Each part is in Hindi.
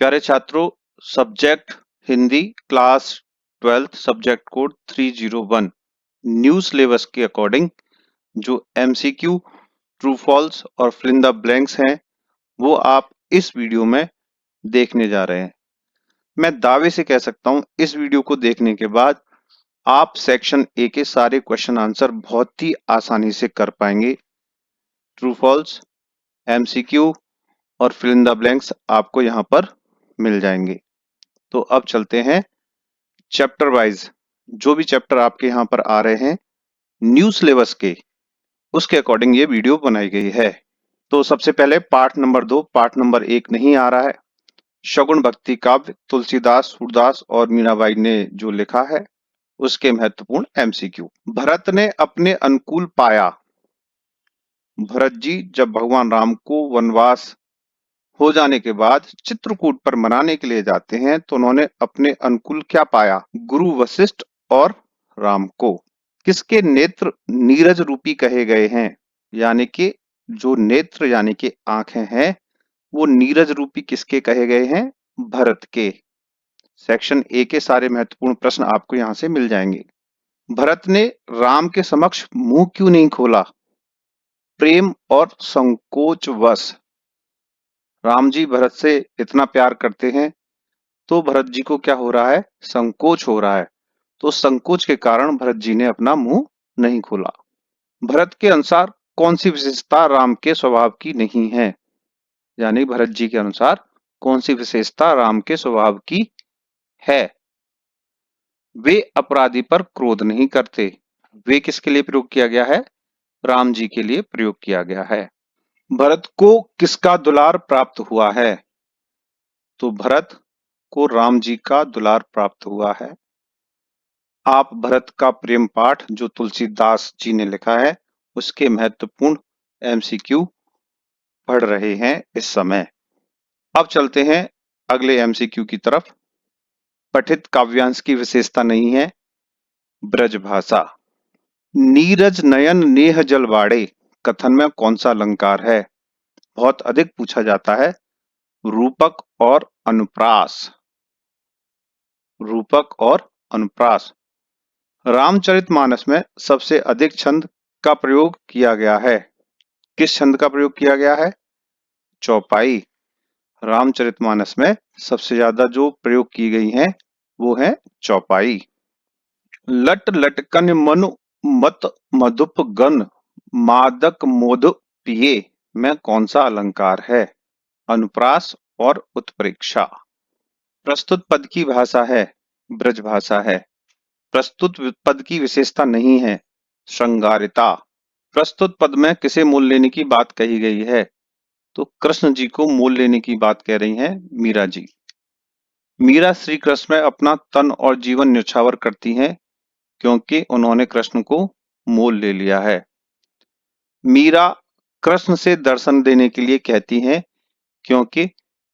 प्यारे छात्रों, subject Hindi class 12th subject code 301 new syllabus के अकॉर्डिंग जो एमसीक्यू ट्रू फॉल्स और फिल इन द ब्लैंक्स हैं वो आप इस वीडियो में देखने जा रहे हैं। मैं दावे से कह सकता हूं इस वीडियो को देखने के बाद आप सेक्शन ए के सारे क्वेश्चन आंसर बहुत ही आसानी से कर पाएंगे। ट्रू फॉल्स, एमसीक्यू और फिल इन द ब्लैंक्स आपको यहाँ पर मिल जाएंगे। तो अब चलते हैं चैप्टर वाइज। जो भी चैप्टर आपके यहाँ पर आ रहे हैं न्यू सिलेबस के, उसके अकॉर्डिंग ये वीडियो बनाई गई है। तो सबसे पहले पार्ट नंबर 2, पार्ट नंबर 1 नहीं आ रहा है। शगुन भक्ति काव्य तुलसीदास, सूरदास और मीराबाई ने जो लिखा है उसके महत्वपूर्ण एमसीक्यू। भरत ने अपने अनुकूल पाया। भरत जी जब भगवान राम को वनवास हो जाने के बाद चित्रकूट पर मनाने के लिए जाते हैं तो उन्होंने अपने अनुकूल क्या पाया? गुरु वशिष्ठ और राम को। किसके नेत्र नीरज रूपी कहे गए हैं? यानी कि जो नेत्र यानी कि आंखें हैं वो नीरज रूपी किसके कहे गए हैं? भरत के। सेक्शन ए के सारे महत्वपूर्ण प्रश्न आपको यहां से मिल जाएंगे। भरत ने राम के समक्ष मुंह क्यों नहीं खोला? प्रेम और संकोचवश। राम जी भरत से इतना प्यार करते हैं तो भरत जी को क्या हो रहा है? संकोच हो रहा है। तो संकोच के कारण भरत जी ने अपना मुंह नहीं खोला। भरत के अनुसार कौन सी विशेषता राम के स्वभाव की नहीं है? यानी भरत जी के अनुसार कौन सी विशेषता राम के स्वभाव की है? वे अपराधी पर क्रोध नहीं करते। वे किसके लिए प्रयोग किया गया है? राम जी के लिए प्रयोग किया गया है। भरत को किसका दुलार प्राप्त हुआ है? तो भरत को राम जी का दुलार प्राप्त हुआ है। आप भरत का प्रेम पाठ जो तुलसीदास जी ने लिखा है उसके महत्वपूर्ण एमसीक्यू पढ़ रहे हैं इस समय। अब चलते हैं अगले एमसीक्यू की तरफ। पठित काव्यांश की विशेषता नहीं है ब्रज भाषा। नीरज नयन नेह जलवाड़े कथन में कौन सा अलंकार है? बहुत अधिक पूछा जाता है। रूपक और अनुप्रास। रूपक और अनुप्रास। रामचरितमानस में सबसे अधिक छंद का प्रयोग किया गया है। किस छंद का प्रयोग किया गया है? चौपाई। रामचरितमानस में सबसे ज्यादा जो प्रयोग की गई हैं वो है चौपाई। लट लटकन मनु मत मधुप गन मादक मोद पिए में कौन सा अलंकार है? अनुप्रास और उत्प्रेक्षा। प्रस्तुत पद की भाषा है ब्रज भाषा है। प्रस्तुत पद की विशेषता नहीं है श्रृंगारिता। प्रस्तुत पद में किसे मोल लेने की बात कही गई है? तो कृष्ण जी को मोल लेने की बात कह रही हैं मीरा जी। मीरा श्री कृष्ण में अपना तन और जीवन न्यौछावर करती हैं क्योंकि उन्होंने कृष्ण को मोल ले लिया है। मीरा कृष्ण से दर्शन देने के लिए कहती हैं क्योंकि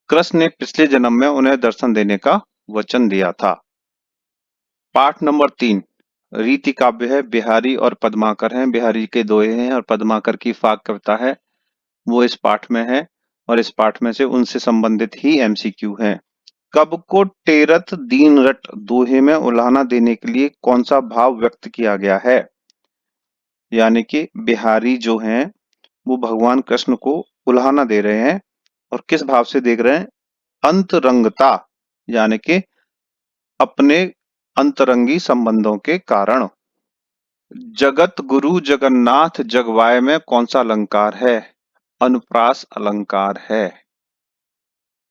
कृष्ण ने पिछले जन्म में उन्हें दर्शन देने का वचन दिया था। पाठ नंबर 3 रीति काव्य है। बिहारी और पद्माकर हैं। बिहारी के दोहे हैं और पद्माकर की फाक कविता है वो इस पाठ में है और इस पाठ में से उनसे संबंधित ही एमसीक्यू है। कब को टेरत दीन रट दोहे में उलाहना देने के लिए कौन सा भाव व्यक्त किया गया है? यानी कि बिहारी जो हैं वो भगवान कृष्ण को उलाहना दे रहे हैं और किस भाव से देख रहे हैं? अंतरंगता यानी कि अपने अंतरंगी संबंधों के कारण। जगत गुरु जगन्नाथ जगवाय में कौन सा अलंकार है? अनुप्रास अलंकार है।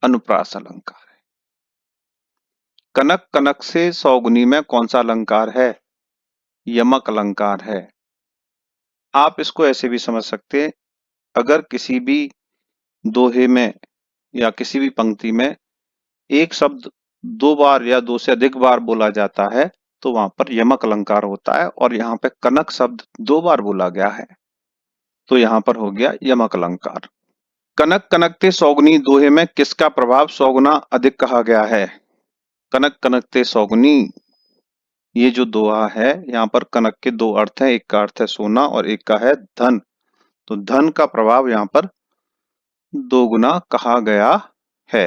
अनुप्रास अलंकार है। कनक कनक से सौगुनी में कौन सा अलंकार है? यमक अलंकार है। आप इसको ऐसे भी समझ सकते हैं, अगर किसी भी दोहे में या किसी भी पंक्ति में एक शब्द 2 बार या 2 से अधिक बार बोला जाता है तो वहां पर यमक अलंकार होता है और यहाँ पे कनक शब्द 2 बार बोला गया है तो यहाँ पर हो गया यमक अलंकार। कनक कनकते सौगुनी दोहे में किसका प्रभाव सौगुना अधिक कहा गया है? कनक कनकते सौगुनी ये जो दोहा है यहाँ पर कनक के 2 अर्थ हैं, एक का अर्थ है सोना और एक का है धन। तो धन का प्रभाव यहाँ पर दोगुना कहा गया है।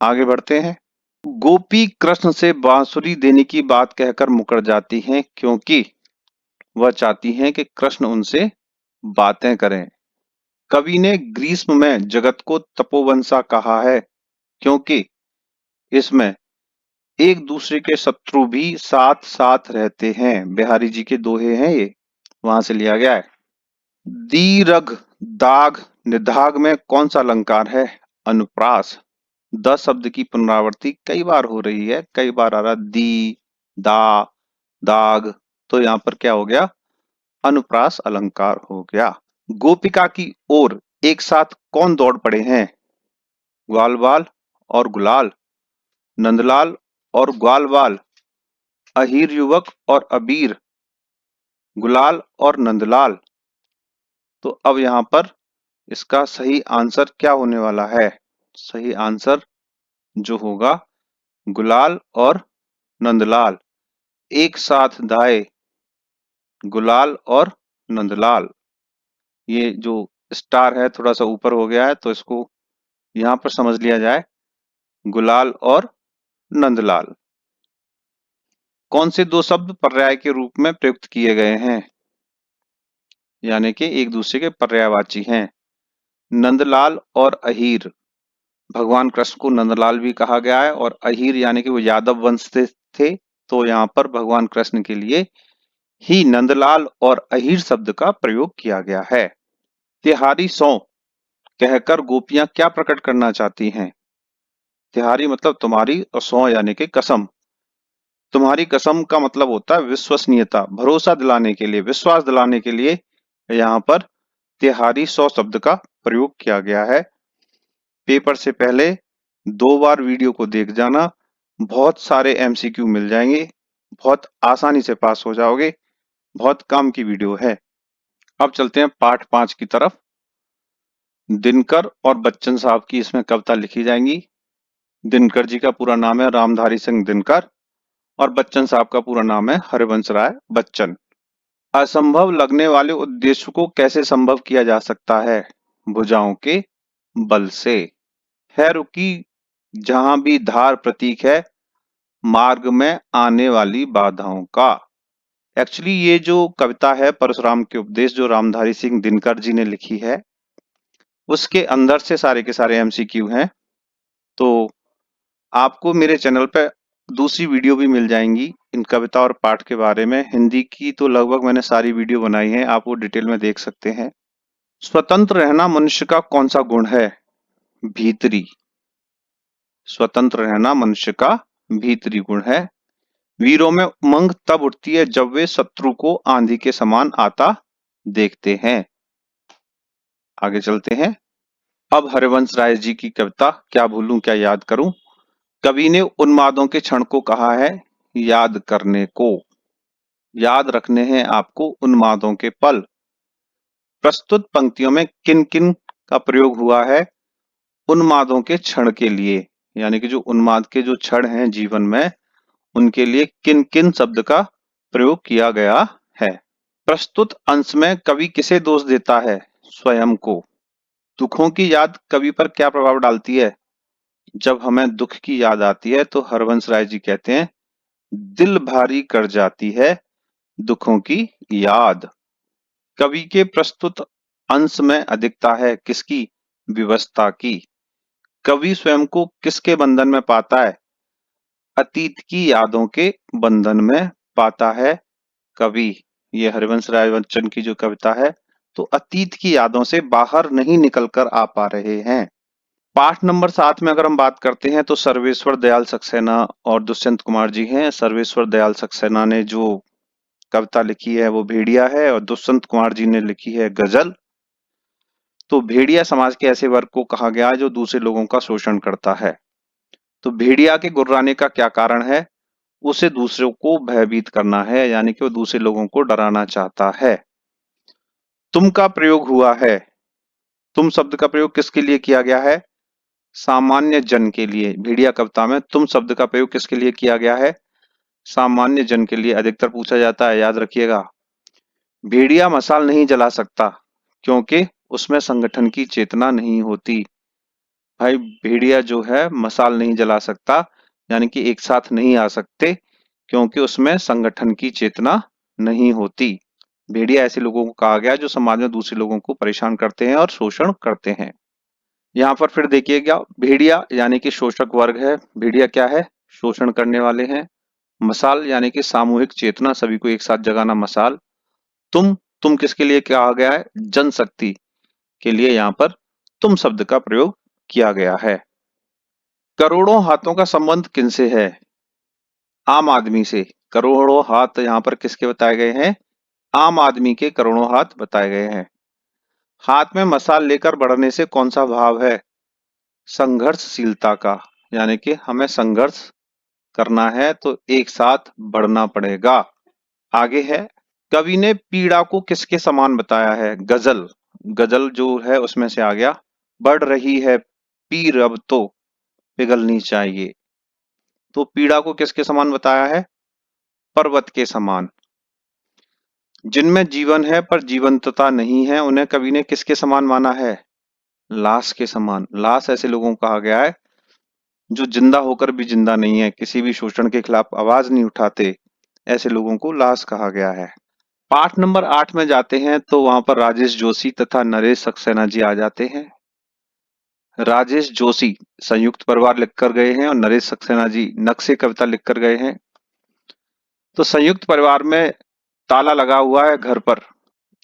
आगे बढ़ते हैं। गोपी कृष्ण से बांसुरी देने की बात कहकर मुकर जाती हैं क्योंकि वह चाहती हैं कि कृष्ण उनसे बातें करें। कवि ने ग्रीष्म में जगत को तपोवन सा कहा है क्योंकि इसमें एक दूसरे के शत्रु भी साथ साथ रहते हैं। बिहारी जी के दोहे हैं ये, वहां से लिया गया है। दीर्घ, दाग, निदाघ में कौन सा अलंकार है? अनुप्रास। द शब्द की पुनरावृत्ति कई बार हो रही है, कई बार आ रहा दी, दा, दाग, तो यहाँ पर क्या हो गया? अनुप्रास अलंकार हो गया। गोपिका की ओर एक साथ कौन दौड़ पड़े हैं? ग्वालवाल और गुलाल, नंदलाल और ग्वालवाल, अहीर युवक और अबीर, गुलाल और नंदलाल। तो अब यहाँ पर इसका सही आंसर क्या होने वाला है? सही आंसर जो होगा गुलाल और नंदलाल। एक साथ धाये गुलाल और नंदलाल। ये जो स्टार है थोड़ा सा ऊपर हो गया है तो इसको यहाँ पर समझ लिया जाए गुलाल और नंदलाल। कौन से दो शब्द पर्याय के रूप में प्रयुक्त किए गए हैं? यानी कि एक दूसरे के पर्यायवाची हैं। नंदलाल और अहीर, भगवान कृष्ण को नंदलाल भी कहा गया है और अहीर यानी कि वो यादव वंश से थे, तो यहाँ पर भगवान कृष्ण के लिए ही नंदलाल और अहीर शब्द का प्रयोग किया गया है। तिहारी सौ कहकर गोपियां क्या प्रकट करना चाहती हैं? तिहारी मतलब तुम्हारी और सौ यानी कि कसम। तुम्हारी कसम का मतलब होता है विश्वसनीयता, भरोसा दिलाने के लिए, विश्वास दिलाने के लिए यहाँ पर तिहारी सौ शब्द का प्रयोग किया गया है। पेपर से पहले 2 बार वीडियो को देख जाना, बहुत सारे एमसीक्यू मिल जाएंगे, बहुत आसानी से पास हो जाओगे, बहुत काम की वीडियो है। अब चलते हैं पाठ 5 की तरफ। दिनकर और बच्चन साहब की इसमें कविता लिखी जाएंगी। दिनकर जी का पूरा नाम है रामधारी सिंह दिनकर और बच्चन साहब का पूरा नाम है हरिवंश राय बच्चन। असंभव लगने वाले उद्देश्य को कैसे संभव किया जा सकता है? भुजाओं के बल से। है रुकी जहां भी धार प्रतीक है मार्ग में आने वाली बाधाओं का। एक्चुअली ये जो कविता है परशुराम के उपदेश जो रामधारी सिंह दिनकर जी ने लिखी है उसके अंदर से सारे के सारे एमसीक्यू हैं। तो आपको मेरे चैनल पे दूसरी वीडियो भी मिल जाएंगी इन कविता और पाठ के बारे में। हिंदी की तो लगभग मैंने सारी वीडियो बनाई है, आप वो डिटेल में देख सकते हैं। स्वतंत्र रहना मनुष्य का कौन सा गुण है? भीतरी। स्वतंत्र रहना मनुष्य का भीतरी गुण है। वीरों में उमंग तब उठती है जब वे शत्रु को आंधी के समान आता देखते हैं। आगे चलते हैं। अब हरिवंश राय जी की कविता क्या भूलूं क्या याद करूं। कवि ने उन्मादों के क्षण को कहा है याद करने को। याद रखने हैं आपको उन्मादों के पल। प्रस्तुत पंक्तियों में किन किन का प्रयोग हुआ है उन्मादों के क्षण के लिए? यानी कि जो उन्माद के जो क्षण हैं जीवन में उनके लिए किन किन शब्द का प्रयोग किया गया है? प्रस्तुत अंश में कवि किसे दोष देता है? स्वयं को। दुखों की याद कवि पर क्या प्रभाव डालती है? जब हमें दुख की याद आती है तो हरवंश राय जी कहते हैं दिल भारी कर जाती है दुखों की याद। कवि के प्रस्तुत अंश में अधिकता है किसकी? विवशता की। कवि स्वयं को किसके बंधन में पाता है? अतीत की यादों के बंधन में पाता है कवि। ये हरिवंश राय बच्चन की जो कविता है तो अतीत की यादों से बाहर नहीं निकल कर आ पा रहे हैं। पाठ नंबर 7 में अगर हम बात करते हैं तो सर्वेश्वर दयाल सक्सेना और दुष्यंत कुमार जी हैं। सर्वेश्वर दयाल सक्सेना ने जो कविता लिखी है वो भेड़िया है और दुष्यंत कुमार जी ने लिखी है गजल। तो भेड़िया समाज के ऐसे वर्ग को कहा गया है जो दूसरे लोगों का शोषण करता है। तो भेड़िया के गुर्राने का क्या कारण है? उसे दूसरों को भयभीत करना है, यानी कि वो दूसरे लोगों को डराना चाहता है। तुम का प्रयोग हुआ है। तुम शब्द का प्रयोग किसके लिए किया गया है? सामान्य जन के लिए। भेड़िया कविता में तुम शब्द का प्रयोग किसके लिए किया गया है? सामान्य जन के लिए अधिकतर पूछा जाता है, याद रखिएगा। भेड़िया मशाल नहीं जला सकता क्योंकि उसमें संगठन की चेतना नहीं होती। भाई भेड़िया जो है मसाल नहीं जला सकता, यानी कि एक साथ नहीं आ सकते, क्योंकि उसमें संगठन की चेतना नहीं होती। भेड़िया ऐसे लोगों को कहा गया है जो समाज में दूसरे लोगों को परेशान करते हैं और शोषण करते हैं। यहाँ पर फिर देखिएगा, भेड़िया यानी कि शोषक वर्ग है। भेड़िया क्या है? शोषण करने वाले हैं। मसाल यानी कि सामूहिक चेतना, सभी को एक साथ जगाना मसाल। तुम किसके लिए कहा गया है? जनशक्ति के लिए यहाँ पर तुम शब्द का प्रयोग किया गया है। करोड़ों हाथों का संबंध किनसे है? आम आदमी से। करोड़ों हाथ यहाँ पर किसके बताए गए हैं? आम आदमी के करोड़ों हाथ बताए गए हैं। हाथ में मसाल लेकर बढ़ने से कौन सा भाव है? संघर्षशीलता का, यानी कि हमें संघर्ष करना है तो एक साथ बढ़ना पड़ेगा। आगे है, कवि ने पीड़ा को किसके समान बताया है? गजल। गजल जो है उसमें से आ गया। बढ़ रही है पीर अब तो पिघलनी चाहिए। तो पीड़ा को किसके समान बताया है? पर्वत के समान। जिनमें जीवन है पर जीवंतता नहीं है, उन्हें कवि ने किसके समान माना है? लाश के समान। लाश ऐसे लोगों को कहा गया है जो जिंदा होकर भी जिंदा नहीं है, किसी भी शोषण के खिलाफ आवाज नहीं उठाते, ऐसे लोगों को लाश कहा गया है। पाठ नंबर 8 में जाते हैं तो वहां पर राजेश जोशी तथा नरेश सक्सेना जी आ जाते हैं। राजेश जोशी संयुक्त परिवार लिखकर गए हैं और नरेश सक्सेना जी नक्शे कविता लिखकर गए हैं। तो संयुक्त परिवार में ताला लगा हुआ है घर पर।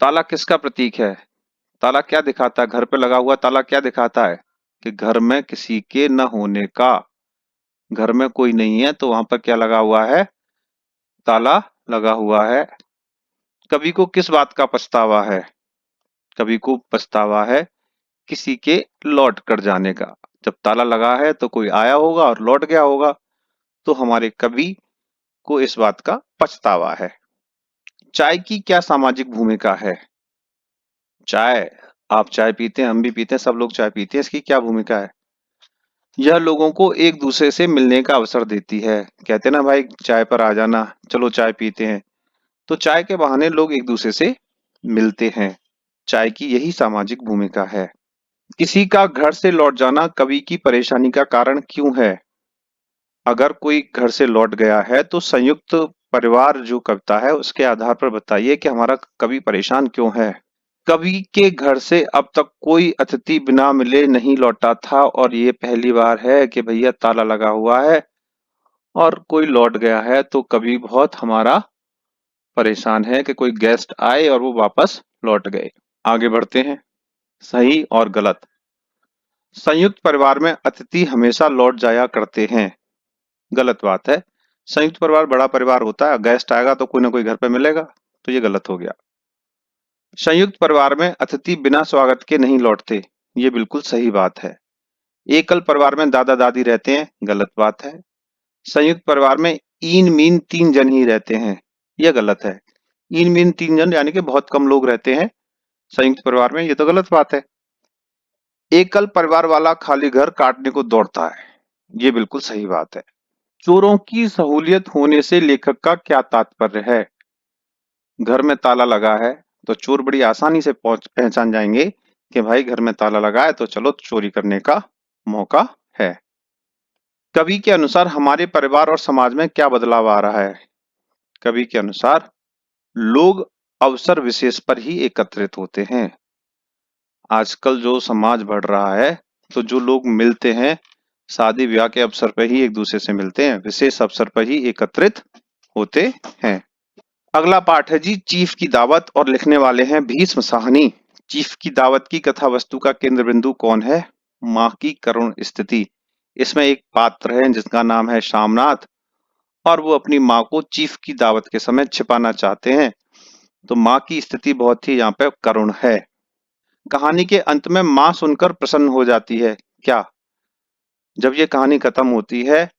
ताला किसका प्रतीक है? ताला क्या दिखाता है? घर पे लगा हुआ ताला क्या दिखाता है? कि घर में किसी के न होने का। घर में कोई नहीं है तो वहां पर क्या लगा हुआ है? ताला लगा हुआ है। कवि को किस बात का पछतावा है? कवि को पछतावा है किसी के लौट कर जाने का। जब ताला लगा है तो कोई आया होगा और लौट गया होगा, तो हमारे कवि को इस बात का पछतावा है। चाय की क्या सामाजिक भूमिका है? चाय, आप चाय पीते हैं, हम भी पीते हैं, सब लोग चाय पीते हैं, इसकी क्या भूमिका है? यह लोगों को एक दूसरे से मिलने का अवसर देती है। कहते हैं ना भाई चाय पर आ जाना, चलो चाय पीते हैं। तो चाय के बहाने लोग एक दूसरे से मिलते हैं। चाय की यही सामाजिक भूमिका है। किसी का घर से लौट जाना कवि की परेशानी का कारण क्यों है? अगर कोई घर से लौट गया है तो संयुक्त परिवार जो कविता है उसके आधार पर बताइए कि हमारा कवि परेशान क्यों है। कवि के घर से अब तक कोई अतिथि बिना मिले नहीं लौटा था और ये पहली बार है कि भैया ताला लगा हुआ है और कोई लौट गया है, तो कवि बहुत हमारा परेशान है कि कोई गेस्ट आए और वो वापस लौट गए। आगे बढ़ते हैं। सही और गलत। संयुक्त परिवार में अतिथि हमेशा लौट जाया करते हैं। गलत बात है। संयुक्त परिवार बड़ा परिवार होता है, गेस्ट आएगा तो कोई ना कोई घर पे मिलेगा, तो ये गलत हो गया। संयुक्त परिवार में अतिथि बिना स्वागत के नहीं लौटते, ये बिल्कुल सही बात है। एकल परिवार में दादा दादी रहते हैं, गलत बात है। संयुक्त परिवार में ईन मीन 3 जन ही रहते हैं, यह गलत है। ईन मीन 3 जन यानी कि बहुत कम लोग रहते हैं संयुक्त परिवार में, ये तो गलत बात है। एकल परिवार वाला खाली घर काटने को दौड़ता है, ये बिल्कुल सही बात है। चोरों की सहूलियत होने से लेखक का क्या तात्पर्य है? घर में ताला लगा है तो चोर बड़ी आसानी से पहचान जाएंगे कि भाई घर में ताला लगा है तो चलो चोरी करने का मौका है। कवि के अनुसार हमारे परिवार और समाज में क्या बदलाव आ रहा है? कवि के अनुसार लोग अवसर विशेष पर ही एकत्रित होते हैं। आजकल जो समाज बढ़ रहा है, तो जो लोग मिलते हैं शादी ब्याह के अवसर पर ही एक दूसरे से मिलते हैं, विशेष अवसर पर ही एकत्रित होते हैं। अगला पाठ है जी चीफ की दावत और लिखने वाले हैं भीष्म साहनी। चीफ की दावत की कथा वस्तु का केंद्र बिंदु कौन है? माँ की करुण स्थिति। इसमें एक पात्र है जिसका नाम है शामनाथ और वो अपनी माँ को चीफ की दावत के समय छिपाना चाहते हैं। तो माँ की स्थिति बहुत ही यहाँ पे करुण है। कहानी के अंत में माँ सुनकर प्रसन्न हो जाती है क्या? जब ये कहानी खत्म होती है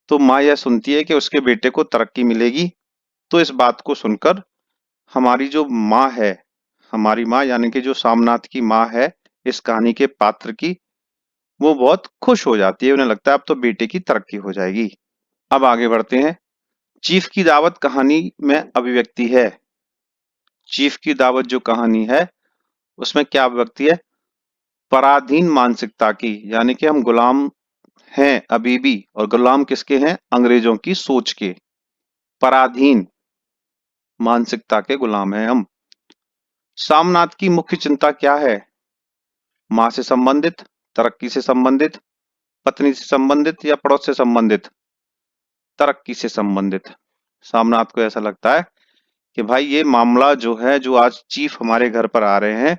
तो माँ यह सुनती है कि उसके बेटे को तरक्की मिलेगी। तो इस बात को सुनकर हमारी जो माँ है, हमारी माँ यानी कि जो सामनाथ की माँ है इस कहानी के पात्र की, वो बहुत खुश हो जाती है। उन्हें लगता है अब तो बेटे की तरक्की हो जाएगी। अब आगे बढ़ते हैं। चीफ की दावत कहानी में अभिव्यक्ति है। चीफ की दावत जो कहानी है उसमें क्या अभिव्यक्ति है? पराधीन मानसिकता की, यानी कि हम गुलाम हैं अभी भी, और गुलाम किसके हैं? अंग्रेजों की सोच के। पराधीन मानसिकता के गुलाम हैं हम। सामनाथ की मुख्य चिंता क्या है? माँ से संबंधित, तरक्की से संबंधित, पत्नी से संबंधित या पड़ोस से संबंधित? तरक्की से संबंधित। सामनाथ को ऐसा लगता है कि भाई ये मामला जो है, जो आज चीफ हमारे घर पर आ रहे हैं,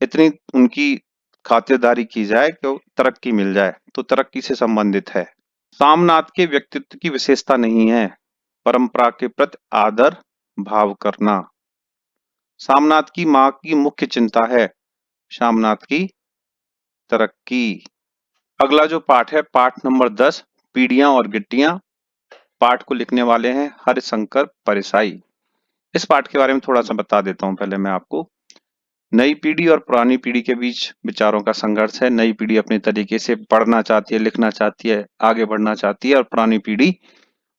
इतनी उनकी खातिरदारी की जाए कि तरक्की मिल जाए, तो तरक्की से संबंधित है। सामनाथ के व्यक्तित्व की विशेषता नहीं है परंपरा के प्रति आदर भाव करना। सामनाथ की माँ की मुख्य चिंता है सामनाथ की तरक्की। अगला जो पाठ है, पाठ नंबर 10, पीढ़ियां और गिट्टियां। पाठ को लिखने वाले हैं हरिशंकर परिसाई। इस पाठ के बारे में थोड़ा सा बता देता हूं पहले मैं आपको। नई पीढ़ी और पुरानी पीढ़ी के बीच विचारों का संघर्ष है। नई पीढ़ी अपने तरीके से पढ़ना चाहती है, लिखना चाहती है, आगे बढ़ना चाहती है, और पुरानी पीढ़ी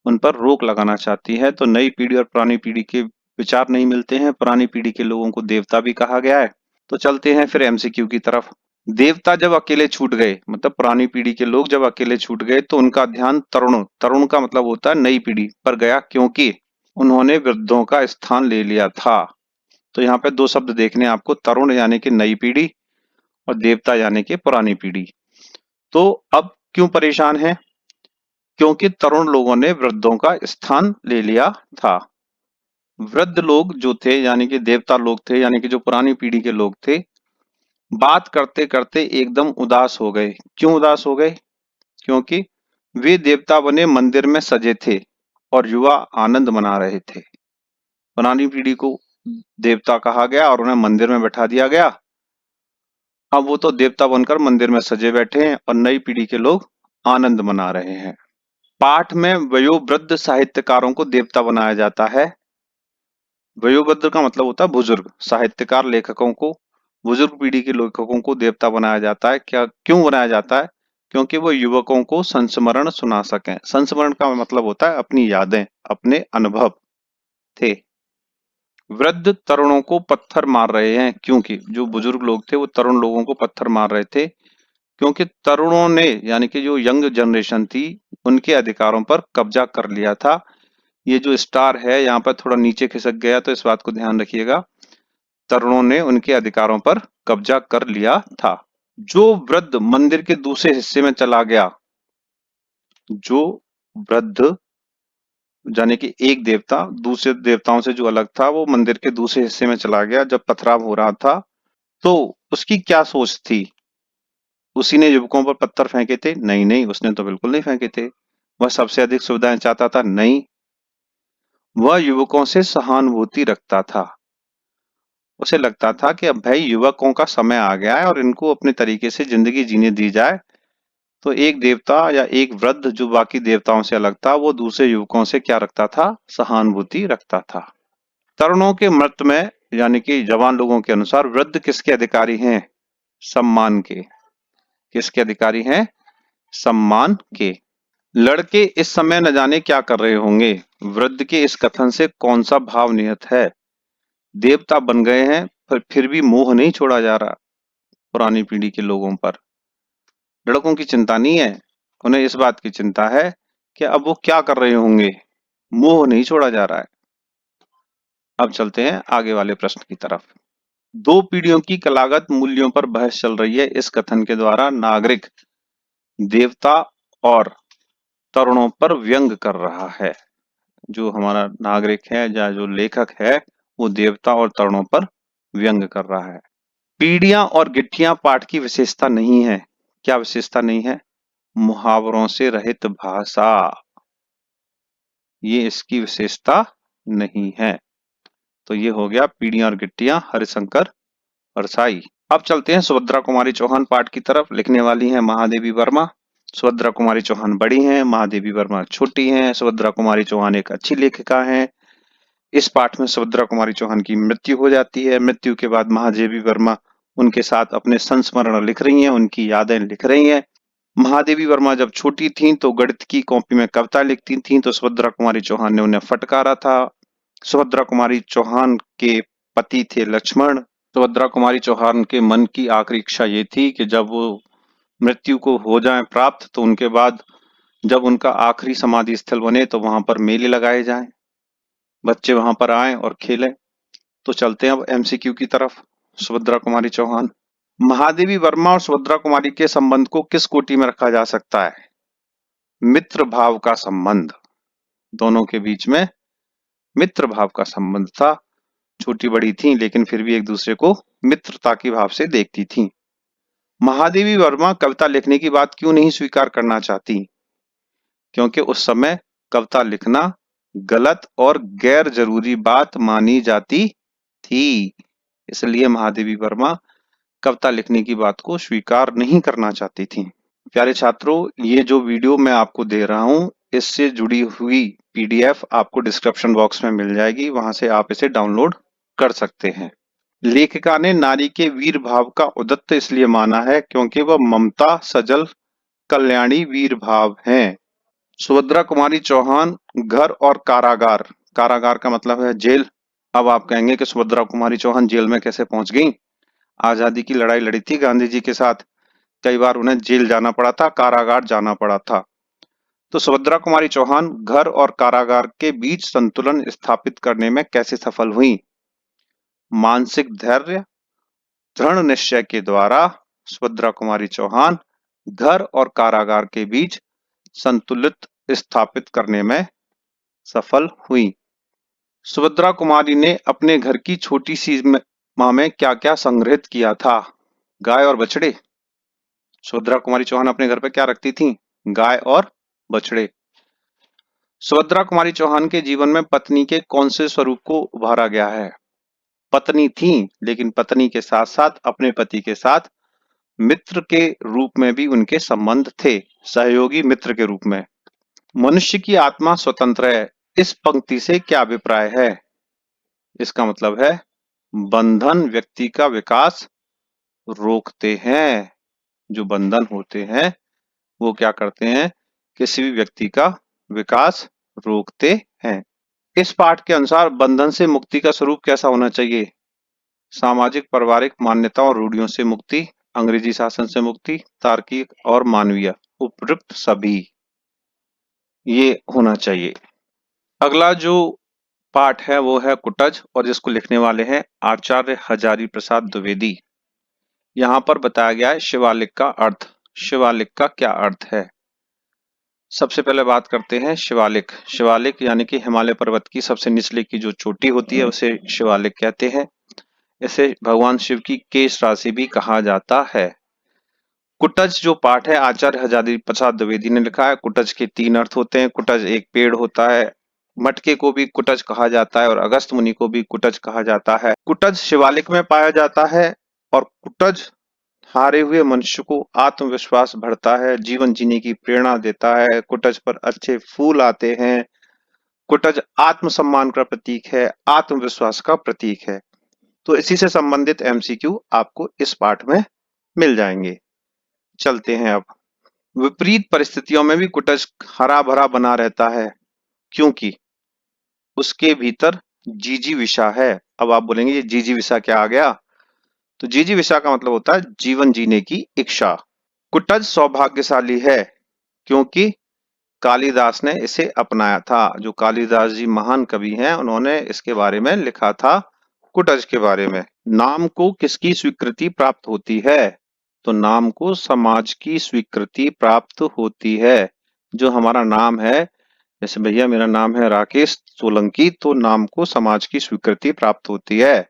उन पर रोक लगाना चाहती है। तो नई पीढ़ी और पुरानी पीढ़ी के विचार नहीं मिलते हैं। पुरानी पीढ़ी के लोगों को देवता भी कहा गया है। तो चलते हैं फिर एमसीक्यू की तरफ। देवता जब अकेले छूट गए, मतलब पुरानी पीढ़ी के लोग जब अकेले छूट गए, तो उनका ध्यान तरुण, तरुण का मतलब होता है नई पीढ़ी पर गया, क्योंकि उन्होंने वृद्धों का स्थान ले लिया था। तो यहाँ पे दो शब्द देखने हैं आपको, तरुण यानी कि नई पीढ़ी और देवता यानी कि पुरानी पीढ़ी। तो अब क्यों परेशान है? क्योंकि तरुण लोगों ने वृद्धों का स्थान ले लिया था। वृद्ध लोग जो थे, यानी कि देवता लोग थे, यानी कि जो पुरानी पीढ़ी के लोग थे, बात करते करते एकदम उदास हो गए। क्यों उदास हो गए? क्योंकि वे देवता बने मंदिर में सजे थे और युवा आनंद मना रहे थे। पुरानी पीढ़ी को देवता कहा गया और उन्हें मंदिर में बैठा दिया गया। अब वो तो देवता बनकर मंदिर में सजे बैठे हैं और नई पीढ़ी के लोग आनंद मना रहे हैं। पाठ में वयोवृद्ध साहित्यकारों को देवता बनाया जाता है। वयोवृद्ध का मतलब होता है बुजुर्ग। साहित्यकार लेखकों को, बुजुर्ग पीढ़ी के लेखकों को देवता बनाया जाता है। क्या क्यों बनाया जाता है? क्योंकि वो युवकों को संस्मरण सुना सकें। संस्मरण का मतलब होता है अपनी यादें, अपने अनुभव थे। वृद्ध तरुणों को पत्थर मार रहे हैं, क्योंकि जो बुजुर्ग लोग थे वो तरुण लोगों को पत्थर मार रहे थे, क्योंकि तरुणों ने, यानी कि जो यंग जनरेशन थी, उनके अधिकारों पर कब्जा कर लिया था। ये जो स्टार है यहाँ पर थोड़ा नीचे खिसक गया, तो इस बात को ध्यान रखिएगा। तरुणों ने उनके अधिकारों पर कब्जा कर लिया था। जो वृद्ध मंदिर के दूसरे हिस्से में चला गया, जो वृद्ध यानी कि एक देवता दूसरे देवताओं से जो अलग था, वो मंदिर के दूसरे हिस्से में चला गया जब पथराव हो रहा था। तो उसकी क्या सोच थी? उसी ने युवकों पर पत्थर फेंके थे? नहीं नहीं, उसने तो बिल्कुल नहीं फेंके थे। वह सबसे अधिक सुविधाएं चाहता था? नहीं, वह युवकों से सहानुभूति रखता था। उसे लगता था कि अब भाई युवकों का समय आ गया है और इनको अपने तरीके से जिंदगी जीने दी जाए। तो एक देवता या एक वृद्ध जो बाकी देवताओं से अलग था, वो दूसरे युवकों से क्या रखता था? सहानुभूति रखता था। तरुणों के मत में, यानी कि जवान लोगों के अनुसार, वृद्ध किसके अधिकारी हैं? सम्मान के। किसके अधिकारी हैं? सम्मान के। लड़के इस समय न जाने क्या कर रहे होंगे। वृद्ध के इस कथन से कौन सा भाव निहित है? देवता बन गए हैं पर फिर भी मोह नहीं छोड़ा जा रहा पुरानी पीढ़ी के लोगों पर। लड़कों की चिंता नहीं है, उन्हें इस बात की चिंता है कि अब वो क्या कर रहे होंगे। मोह नहीं छोड़ा जा रहा है। अब चलते हैं आगे वाले प्रश्न की तरफ। दो पीढ़ियों की कलागत मूल्यों पर बहस चल रही है। इस कथन के द्वारा नागरिक देवता और तरुणों पर व्यंग कर रहा है। जो हमारा नागरिक है या जो लेखक है, वो देवता और तरुणों पर व्यंग कर रहा है। पीढ़ियां और गिट्टियां पाठ की विशेषता नहीं है। क्या विशेषता नहीं है? मुहावरों से रहित भाषा, ये इसकी विशेषता नहीं है। तो ये हो गया पीढ़ियां और गिट्टियां, हरिशंकर परसाई। अब चलते हैं सुभद्रा कुमारी चौहान पाठ की तरफ। लिखने वाली हैं महादेवी वर्मा। सुभद्रा कुमारी चौहान बड़ी हैं, महादेवी वर्मा छोटी हैं। सुभद्रा कुमारी चौहान एक अच्छी लेखिका हैं। इस पाठ में सुभद्रा कुमारी चौहान की मृत्यु हो जाती है। मृत्यु के बाद महादेवी वर्मा उनके साथ अपने संस्मरण लिख रही हैं, उनकी यादें लिख रही हैं। महादेवी वर्मा जब छोटी थीं तो गणित की कॉपी में कविता लिखती थीं, तो सुभद्रा कुमारी चौहान ने उन्हें फटकारा था। सुभद्रा कुमारी चौहान के पति थे लक्ष्मण। सुभद्रा कुमारी चौहान के मन की आखिरी इच्छा ये थी कि जब वो मृत्यु को हो जाएं प्राप्त तो उनके बाद जब उनका आखिरी समाधि स्थल बने तो वहां पर मेले लगाए जाएं, बच्चे वहां पर आएं और खेलें। तो चलते हैं अब एमसीक्यू की तरफ। सुभद्रा कुमारी चौहान, महादेवी वर्मा और सुभद्रा कुमारी के संबंध को किस कोटि में रखा जा सकता है? मित्र भाव का संबंध। दोनों के बीच में मित्र भाव का संबंध था। छोटी बड़ी थी लेकिन फिर भी एक दूसरे को मित्रता के भाव से देखती थी। महादेवी वर्मा कविता लिखने की बात क्यों नहीं स्वीकार करना चाहती? क्योंकि उस समय कविता लिखना गलत और गैर जरूरी बात मानी जाती थी। इसलिए महादेवी वर्मा कविता लिखने की बात को स्वीकार नहीं करना चाहती थी। प्यारे छात्रों, ये जो वीडियो मैं आपको दे रहा हूँ इससे जुड़ी हुई पीडीएफ आपको डिस्क्रिप्शन बॉक्स में मिल जाएगी, वहां से आप इसे डाउनलोड कर सकते हैं। लेखिका ने नारी के वीर भाव का उद्दत इसलिए माना है क्योंकि वह ममता, सजल, कल्याणी वीर भाव हैं। सुभद्रा कुमारी चौहान घर और कारागार, कारागार का मतलब है जेल। अब आप कहेंगे कि सुभद्रा कुमारी चौहान जेल में कैसे पहुंच गई? आजादी की लड़ाई लड़ी थी गांधी जी के साथ, कई बार उन्हें जेल जाना पड़ा था, कारागार जाना पड़ा था। तो सुभद्रा कुमारी चौहान घर और कारागार के बीच संतुलन स्थापित करने में कैसे सफल हुई? मानसिक धैर्य, दृढ़ निश्चय के द्वारा सुभद्रा कुमारी चौहान घर और कारागार के बीच संतुलित स्थापित करने में सफल हुई। सुभद्रा कुमारी ने अपने घर की छोटी सी माँ में क्या क्या संग्रहित किया था? गाय और बछड़े। सुभद्रा कुमारी चौहान अपने घर पे क्या रखती थी? गाय और बछड़े। सुभद्रा कुमारी चौहान के जीवन में पत्नी के कौन से स्वरूप को उभारा गया है? पत्नी थी लेकिन पत्नी के साथ साथ अपने पति के साथ मित्र के रूप में भी उनके संबंध थे, सहयोगी मित्र के रूप में। मनुष्य की आत्मा स्वतंत्र है, इस पंक्ति से क्या अभिप्राय है? इसका मतलब है बंधन व्यक्ति का विकास रोकते हैं। जो बंधन होते हैं वो क्या करते हैं? किसी भी व्यक्ति का विकास रोकते हैं। इस पाठ के अनुसार बंधन से मुक्ति का स्वरूप कैसा होना चाहिए? सामाजिक पारिवारिक मान्यताओं और रूढ़ियों से मुक्ति, अंग्रेजी शासन से मुक्ति, तार्किक और मानवीय, उपयुक्त सभी, ये होना चाहिए। अगला जो पाठ है वो है कुटज और जिसको लिखने वाले हैं आचार्य हजारी प्रसाद द्विवेदी। यहाँ पर बताया गया है शिवालिक का अर्थ। शिवालिक का क्या अर्थ है? सबसे पहले बात करते हैं शिवालिक। शिवालिक यानी कि हिमालय पर्वत की सबसे निचले की जो चोटी होती है उसे शिवालिक कहते हैं। इसे भगवान शिव की केश राशि भी कहा जाता है। कुटज जो पाठ है आचार्य हजारी प्रसाद द्विवेदी ने लिखा है। कुटज के 3 अर्थ होते हैं। कुटज एक पेड़ होता है, मटके को भी कुटज कहा जाता है और अगस्त मुनि को भी कुटज कहा जाता है। कुटज शिवालिक में पाया जाता है और कुटज हारे हुए मनुष्य को आत्मविश्वास बढ़ता है, जीवन जीने की प्रेरणा देता है। कुटज पर अच्छे फूल आते हैं। कुटज आत्मसम्मान का प्रतीक है, आत्मविश्वास का प्रतीक है। तो इसी से संबंधित एमसीक्यू आपको इस पाठ में मिल जाएंगे। चलते हैं अब। विपरीत परिस्थितियों में भी कुटज हरा भरा बना रहता है क्योंकि उसके भीतर जीजीविषा है। अब आप बोलेंगे ये जीजीविषा क्या आ गया? तो जीजीविषा का मतलब होता है जीवन जीने की इच्छा। कुटज सौभाग्यशाली है क्योंकि कालिदास ने इसे अपनाया था। जो कालिदास जी महान कवि हैं उन्होंने इसके बारे में लिखा था, कुटज के बारे में। नाम को किसकी स्वीकृति प्राप्त होती है? तो नाम को समाज की स्वीकृति प्राप्त होती है। जो हमारा नाम है, जैसे भैया मेरा नाम है राकेश सोलंकी, तो नाम को समाज की स्वीकृति प्राप्त होती है।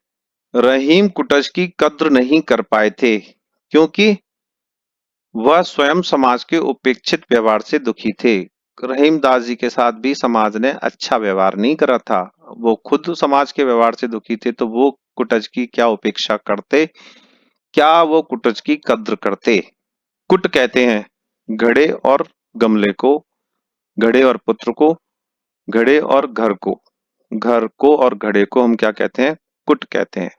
रहीम कुटज की कद्र नहीं कर पाए थे क्योंकि वह स्वयं समाज के उपेक्षित व्यवहार से दुखी थे। रहीमदास जी के साथ भी समाज ने अच्छा व्यवहार नहीं करा था। वो खुद समाज के व्यवहार से दुखी थे तो वो कुटज की क्या उपेक्षा करते, क्या वो कुटज की कद्र करते? कुट कहते हैं घड़े और गमले को, घड़े और पुत्र को, घड़े और घर को, घर को और घड़े को हम क्या कहते हैं? कुट कहते हैं।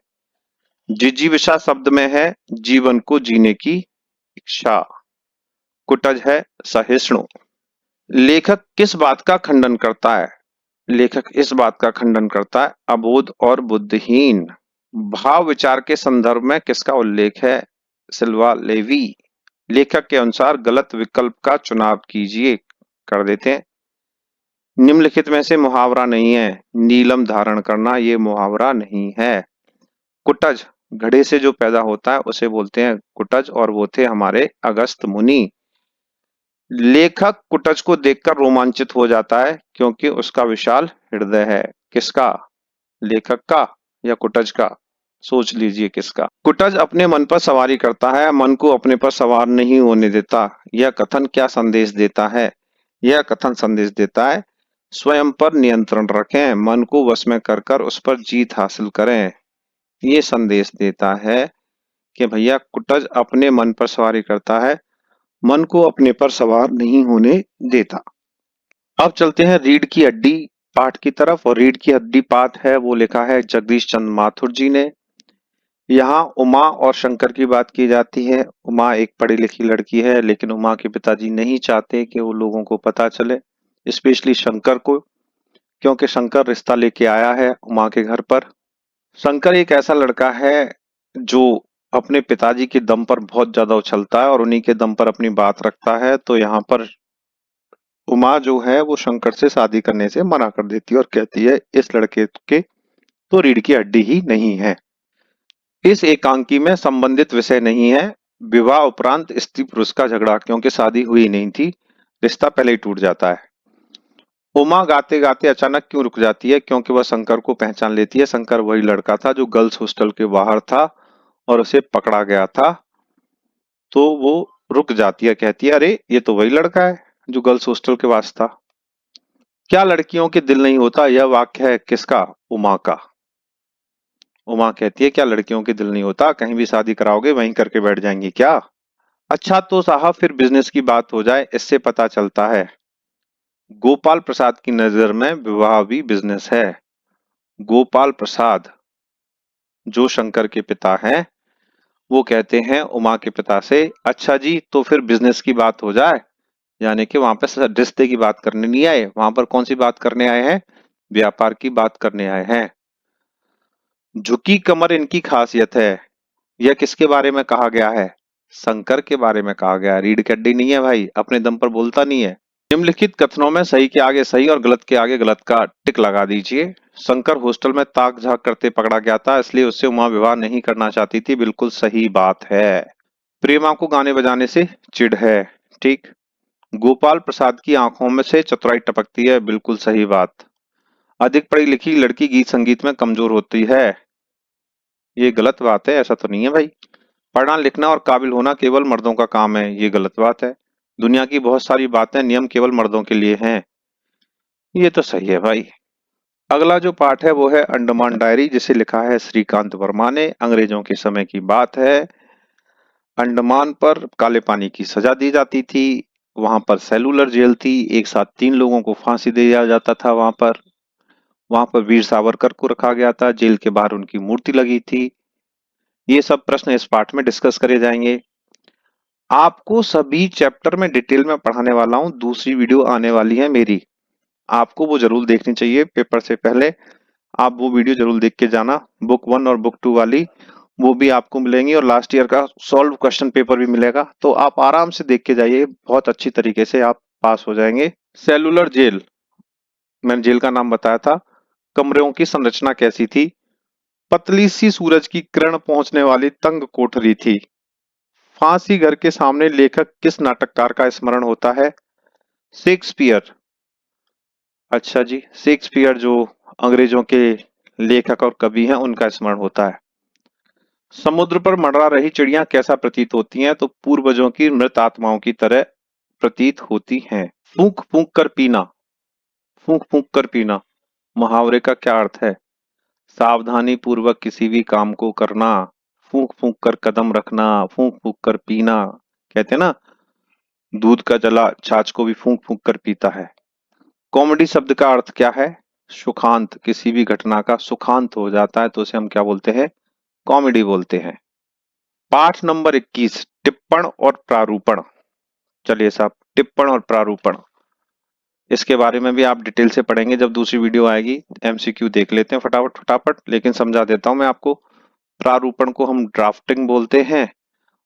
जिजीविषा शब्द में है जीवन को जीने की इच्छा। कुटज है सहिष्णु। लेखक किस बात का खंडन करता है? लेखक इस बात का खंडन करता है अबोध और बुद्धिहीन। भाव विचार के संदर्भ में किसका उल्लेख है? सिल्वा लेवी। लेखक के अनुसार गलत विकल्प का चुनाव कीजिए। कर देते हैं। निम्नलिखित में से मुहावरा नहीं है। नीलम धारण करना ये मुहावरा नहीं है। कुटज, घड़े से जो पैदा होता है उसे बोलते हैं कुटज, और वो थे हमारे अगस्त मुनि। लेखक कुटज को देखकर रोमांचित हो जाता है क्योंकि उसका विशाल हृदय है। किसका? लेखक का या कुटज का? सोच लीजिए किसका। कुटज अपने मन पर सवारी करता है, मन को अपने पर सवार नहीं होने देता। यह कथन क्या संदेश देता है? यह कथन संदेश देता है स्वयं पर नियंत्रण रखें, मन को वश में कर कर उस पर जीत हासिल करें। ये संदेश देता है कि भैया कुटज अपने मन पर सवारी करता है, मन को अपने पर सवार नहीं होने देता। अब चलते हैं रीढ़ की हड्डी पाठ की तरफ, और रीढ़ की हड्डी पाठ है वो लिखा है जगदीश चंद्र माथुर जी ने। यहाँ उमा और शंकर की बात की जाती है। उमा एक पढ़ी लिखी लड़की है, लेकिन उमा के पिताजी नहीं चाहते कि वो लोगों को पता चले, स्पेशली शंकर को, क्योंकि शंकर रिश्ता लेके आया है उमा के घर पर। शंकर एक ऐसा लड़का है जो अपने पिताजी के दम पर बहुत ज्यादा उछलता है और उन्हीं के दम पर अपनी बात रखता है। तो यहाँ पर उमा जो है वो शंकर से शादी करने से मना कर देती है और कहती है इस लड़के के तो रीढ़ की हड्डी ही नहीं है। इस एकांकी में संबंधित विषय नहीं है विवाह उपरांत स्त्री पुरुष का झगड़ा, क्योंकि शादी हुई नहीं थी, रिश्ता पहले ही टूट जाता है। उमा गाते गाते अचानक क्यों रुक जाती है? क्योंकि वह शंकर को पहचान लेती है। शंकर वही लड़का था जो गर्ल्स हॉस्टल के बाहर था और उसे पकड़ा गया था। तो वो रुक जाती है, कहती है अरे ये तो वही लड़का है जो गर्ल्स हॉस्टल के पास था। क्या लड़कियों के दिल नहीं होता? यह वाक्य है किसका? उमा का। उमा कहती है क्या लड़कियों के दिल नहीं होता? कहीं भी शादी कराओगे वहीं करके बैठ जाएंगी क्या? अच्छा तो साहब फिर बिजनेस की बात हो जाए। इससे पता चलता है गोपाल प्रसाद की नजर में विवाह भी बिजनेस है। गोपाल प्रसाद जो शंकर के पिता हैं, वो कहते हैं उमा के पिता से अच्छा जी तो फिर बिजनेस की बात हो जाए। यानी कि वहां पर रिश्ते की बात करने नहीं आए, वहां पर कौन सी बात करने आए हैं? व्यापार की बात करने आए हैं। झुकी कमर इनकी खासियत है। यह किसके बारे में कहा गया है? शंकर के बारे में कहा गया है। रीढ़ की हड्डी नहीं है भाई, अपने दम पर बोलता नहीं है। निम्नलिखित कथनों में सही के आगे सही और गलत के आगे गलत का टिक लगा दीजिए। शंकर हॉस्टल में ताक झाक करते पकड़ा गया था, इसलिए उससे उमा विवाह नहीं करना चाहती थी। बिल्कुल सही बात है। प्रेमा को गाने बजाने से चिढ़ है। ठीक। गोपाल प्रसाद की आंखों में से चतुराई टपकती है। बिल्कुल सही बात। अधिक पढ़ी लिखी लड़की गीत संगीत में कमजोर होती है। ये गलत बात है, ऐसा तो नहीं है भाई। पढ़ना लिखना और काबिल होना केवल मर्दों का काम है, ये गलत बात है। दुनिया की बहुत सारी बातें नियम केवल मर्दों के लिए हैं, ये तो सही है भाई। अगला जो पाठ है वो है अंडमान डायरी, जिसे लिखा है श्रीकांत वर्मा ने। अंग्रेजों के समय की बात है। अंडमान पर काले पानी की सजा दी जाती थी। वहां पर सेलुलर जेल थी, एक साथ 3 लोगों को फांसी दिया जाता था। वहां पर वीर सावरकर को रखा गया था। जेल के बाहर उनकी मूर्ति लगी थी। ये सब प्रश्न इस पाठ में डिस्कस करे जाएंगे। आपको सभी चैप्टर में डिटेल में पढ़ाने वाला हूँ। दूसरी वीडियो आने वाली है मेरी, आपको वो जरूर देखनी चाहिए पेपर से पहले। आप वो वीडियो जरूर देख के जाना। बुक 1 और बुक 2 वाली वो भी आपको मिलेंगी, और लास्ट ईयर का सॉल्व क्वेश्चन पेपर भी मिलेगा। तो आप आराम से देख के जाइए, बहुत अच्छी तरीके से आप पास हो जाएंगे। सेलुलर जेल, मैंने जेल का नाम बताया था। कमरों की संरचना कैसी थी? पतली सी सूरज की किरण पहुंचने वाली तंग कोठरी थी। फांसी घर के सामने लेखक किस नाटककार का स्मरण होता है? शेक्सपियर। अच्छा जी, शेक्सपियर जो अंग्रेजों के लेखक और कवि हैं उनका स्मरण होता है। समुद्र पर मंडरा रही चिड़ियां कैसा प्रतीत होती हैं? तो पूर्वजों की मृत आत्माओं की तरह प्रतीत होती हैं। फूंक फूंक कर पीना। फूंक फूंक कर पीना मुहावरे का क्या अर्थ है? सावधानी पूर्वक किसी भी काम को करना, फूंक फूंक कर कदम रखना, फूंक फूंक कर पीना। कहते हैं ना, दूध का जला छाछ को भी फूंक फूंक कर पीता है। कॉमेडी शब्द का अर्थ क्या है? सुखांत, किसी भी घटना का सुखांत हो जाता है तो उसे हम क्या बोलते हैं? कॉमेडी बोलते हैं। पाठ नंबर 21, टिप्पण और प्रारूपण। चलिए साहब, टिप्पण और प्रारूपण, इसके बारे में भी आप डिटेल से पढ़ेंगे जब दूसरी वीडियो आएगी। एमसीक्यू देख लेते हैं फटाफट फटाफट, लेकिन समझा देता हूं मैं आपको। प्रारूपण को हम ड्राफ्टिंग बोलते हैं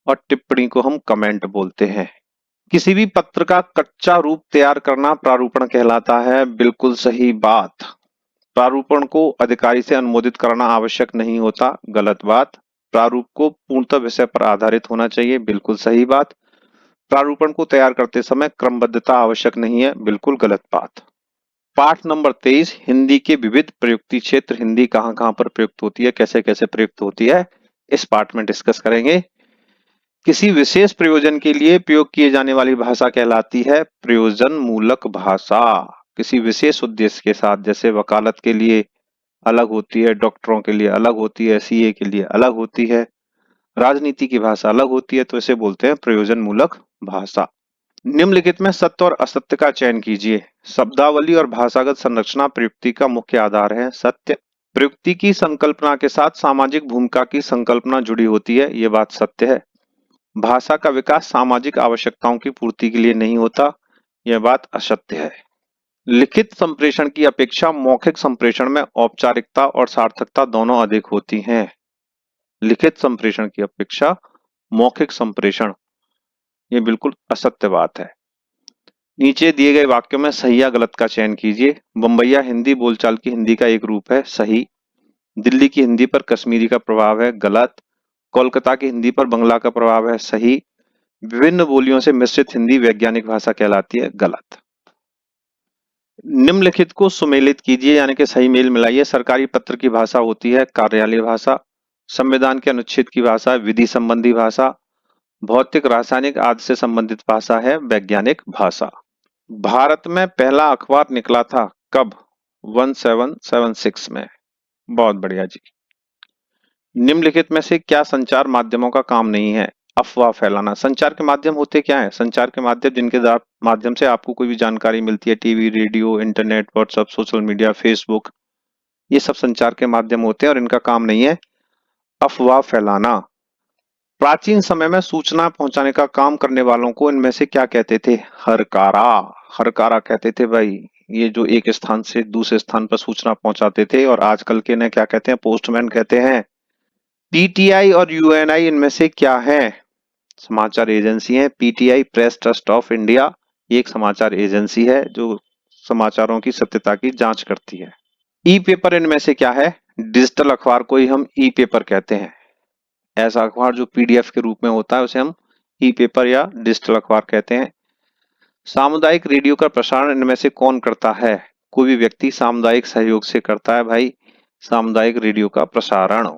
और टिप्पणी को हम कमेंट बोलते हैं। किसी भी पत्र का कच्चा रूप तैयार करना प्रारूपण कहलाता है। बिल्कुल सही बात। प्रारूपण को अधिकारी से अनुमोदित करना आवश्यक नहीं होता। गलत बात। प्रारूप को पूर्णतः विषय पर आधारित होना चाहिए। बिल्कुल सही बात। प्रारूपण को तैयार करते समय क्रमबद्धता आवश्यक नहीं है। बिल्कुल गलत बात। पाठ नंबर 23 हिंदी के विविध प्रयुक्ति क्षेत्र। हिंदी कहाँ कहाँ पर प्रयुक्त होती है, कैसे कैसे प्रयुक्त होती है, इस पाठ में डिस्कस करेंगे। किसी विशेष प्रयोजन के लिए प्रयोग किए जाने वाली भाषा कहलाती है प्रयोजन मूलक भाषा। किसी विशेष उद्देश्य के साथ, जैसे वकालत के लिए अलग होती है, डॉक्टरों के लिए अलग होती है, सीए के लिए अलग होती है, राजनीति की भाषा अलग होती है, तो इसे बोलते हैं प्रयोजन मूलक भाषा। निम्नलिखित में सत्य और असत्य का चयन कीजिए। शब्दावली और भाषागत संरचना प्रयुक्ति का मुख्य आधार है। सत्य। प्रयुक्ति की संकल्पना के साथ सामाजिक भूमिका की संकल्पना जुड़ी होती है, ये बात सत्य है। भाषा का विकास सामाजिक आवश्यकताओं की पूर्ति के लिए नहीं होता, यह बात असत्य है। लिखित संप्रेषण की अपेक्षा मौखिक संप्रेषण में औपचारिकता और सार्थकता दोनों अधिक होती हैं। लिखित संप्रेषण की अपेक्षा मौखिक संप्रेषण, ये बिल्कुल असत्य बात है। नीचे दिए गए वाक्यों में सही या गलत का चयन कीजिए। बम्बईया हिंदी बोलचाल की हिंदी का एक रूप है। सही। दिल्ली की हिंदी पर कश्मीरी का प्रभाव है। गलत। कोलकाता की हिंदी पर बंगला का प्रभाव है। सही। विभिन्न बोलियों से मिश्रित हिंदी वैज्ञानिक भाषा कहलाती है। गलत। निम्नलिखित को सुमेलित कीजिए, यानी कि सही मेल मिलाइए। सरकारी पत्र की भाषा होती है कार्यालय भाषा। संविधान के अनुच्छेद की भाषा विधि संबंधी भाषा। भौतिक रासायनिक आदि से संबंधित भाषा है वैज्ञानिक भाषा। भारत में पहला अखबार निकला था कब? 1776 में। बहुत बढ़िया जी। निम्नलिखित में से क्या संचार माध्यमों का काम नहीं है? अफवाह फैलाना। संचार के माध्यम होते क्या है? संचार के माध्यम जिनके माध्यम से आपको कोई भी जानकारी मिलती है, TV, radio, internet, WhatsApp, social media, Facebook, ये सब संचार के माध्यम होते हैं और इनका काम नहीं है अफवाह फैलाना। प्राचीन समय में सूचना पहुंचाने का काम करने वालों को इनमें से क्या कहते थे? हरकारा। हरकारा कहते थे भाई, ये जो एक स्थान से दूसरे स्थान पर सूचना पहुंचाते थे। और आजकल के ने क्या कहते हैं? पोस्टमैन कहते हैं। पीटीआई और यूएनआई इनमें से क्या है? समाचार एजेंसी है। PTI press trust of India, ये एक समाचार एजेंसी है जो समाचारों की सत्यता की जांच करती है। ई पेपर इनमें से क्या है? डिजिटल अखबार को ही हम ई पेपर कहते हैं। ऐसा अखबार जो पीडीएफ के रूप में होता है उसे हम ई पेपर या डिजिटल अखबार कहते हैं। सामुदायिक रेडियो का प्रसारण इनमें से कौन करता है? कोई भी व्यक्ति सामुदायिक सहयोग से करता है भाई सामुदायिक रेडियो का प्रसारण।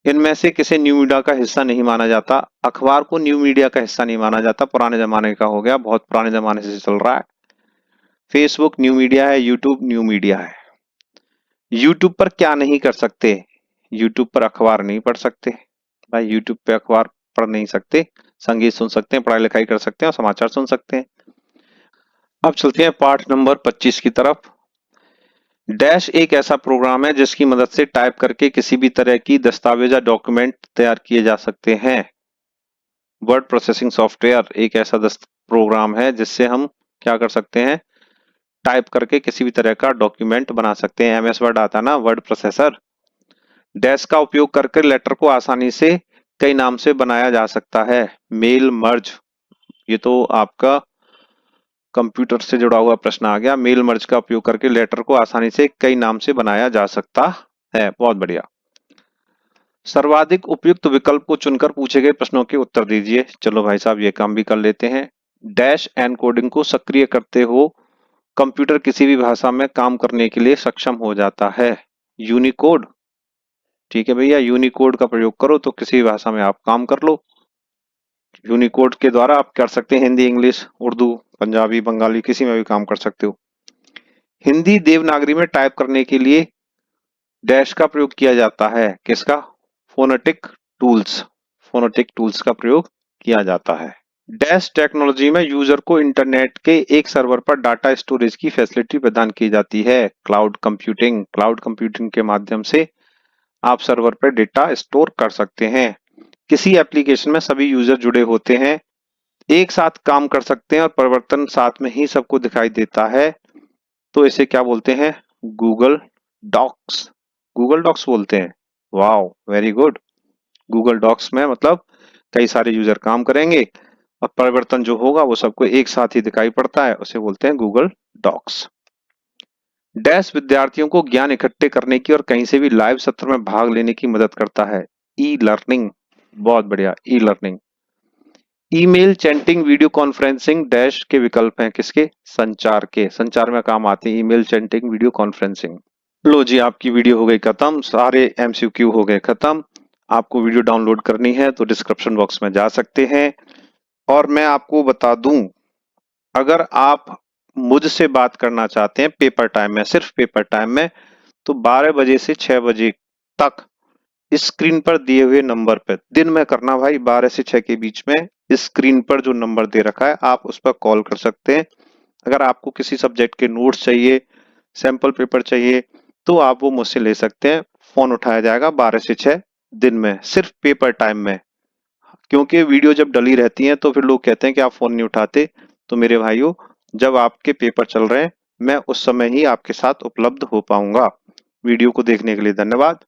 इनमें से किसे न्यू मीडिया का हिस्सा नहीं माना जाता? अखबार को न्यू मीडिया का हिस्सा नहीं माना जाता, पुराने जमाने का हो गया, बहुत पुराने जमाने से चल रहा है। फेसबुक न्यू मीडिया है, यूट्यूब न्यू मीडिया है। यूट्यूब पर क्या नहीं कर सकते? यूट्यूब पर अखबार नहीं पढ़ सकते भाई, यूट्यूब पे अखबार पढ़ नहीं सकते, संगीत सुन सकते हैं, पढ़ाई लिखाई कर सकते हैं और समाचार सुन सकते हैं। अब चलते हैं पाठ नंबर 25 की तरफ। डैश एक ऐसा प्रोग्राम है जिसकी मदद से टाइप करके किसी भी तरह की दस्तावेज या डॉक्यूमेंट तैयार किए जा सकते हैं। वर्ड प्रोसेसिंग सॉफ्टवेयर एक ऐसा प्रोग्राम है जिससे हम क्या कर सकते हैं? टाइप करके किसी भी तरह का डॉक्यूमेंट बना सकते हैं। एमएस वर्ड आता है ना, वर्ड प्रोसेसर। डैश का उपयोग करके लेटर को आसानी से कई नाम से बनाया जा सकता है। मेल मर्ज, ये तो आपका कंप्यूटर से जुड़ा हुआ प्रश्न आ गया। मेल मर्ज का उपयोग करके लेटर को आसानी से कई नाम से बनाया जा सकता है। बहुत बढ़िया। सर्वाधिक उपयुक्त विकल्प को चुनकर पूछे गए प्रश्नों के उत्तर दीजिए। चलो भाई साहब ये काम भी कर लेते हैं। डैश एनकोडिंग को सक्रिय करते हो कंप्यूटर किसी भी भाषा में काम करने के लिए सक्षम हो जाता है। यूनिकोड, ठीक है भैया, यूनिकोड का प्रयोग करो तो किसी भी भाषा में आप काम कर लो। यूनिकोड के द्वारा आप कर सकते हैं हिंदी, इंग्लिश, उर्दू, पंजाबी, बंगाली, किसी में भी काम कर सकते हो। हिंदी देवनागरी में टाइप करने के लिए डैश का प्रयोग किया जाता है। किसका? Phonetic tools. फोनेटिक टूल्स का प्रयोग किया जाता है। डैश टेक्नोलॉजी में यूजर को इंटरनेट के एक सर्वर पर डाटा स्टोरेज की फैसिलिटी प्रदान की जाती है। Cloud computing. क्लाउड कंप्यूटिंग के माध्यम से आप सर्वर पर डेटा स्टोर कर सकते हैं। किसी एप्लीकेशन में सभी यूजर जुड़े होते हैं, एक साथ काम कर सकते हैं और परिवर्तन साथ में ही सबको दिखाई देता है, तो इसे क्या बोलते हैं? Google docs. गूगल डॉक्स बोलते हैं। Wow, very good. Google docs में मतलब कई सारे यूजर काम करेंगे और परिवर्तन जो होगा वो सबको एक साथ ही दिखाई पड़ता है, उसे बोलते हैं गूगल डॉक्स। डैश विद्यार्थियों को ज्ञान इकट्ठे करने की और कहीं से भी लाइव सत्र में भाग लेने की मदद करता है। ई लर्निंग, बहुत बढ़िया, e learning. Email, chatting, video conferencing dash के विकल्प हैं किसके? संचार के। संचार में काम आते हैं ईमेल, चैटिंग, वीडियो कॉन्फ्रेंसिंग। लो जी, आपकी वीडियो हो गई खत्म, सारे एमसीक्यू हो गए खत्म। आपको वीडियो डाउनलोड करनी है तो डिस्क्रिप्शन बॉक्स में जा सकते हैं। और मैं आपको बता दूं, अगर आप मुझसे बात करना चाहते हैं पेपर टाइम में, सिर्फ पेपर टाइम में, तो 12 बजे से 6 बजे तक स्क्रीन पर दिए हुए नंबर पर, दिन में करना भाई, 12 से 6 के बीच में स्क्रीन पर जो नंबर दे रखा है आप उस पर कॉल कर सकते हैं। अगर आपको किसी सब्जेक्ट के नोट्स चाहिए, सैंपल पेपर चाहिए, तो आप वो मुझसे ले सकते हैं। फोन उठाया जाएगा 12 से 6 दिन में, सिर्फ पेपर टाइम में। क्योंकि वीडियो जब डली रहती है तो फिर लोग कहते हैं कि आप फोन नहीं उठाते। तो मेरे भाइयों, जब आपके पेपर चल रहे हैं मैं उस समय ही आपके साथ उपलब्ध हो पाऊंगा। वीडियो को देखने के लिए धन्यवाद।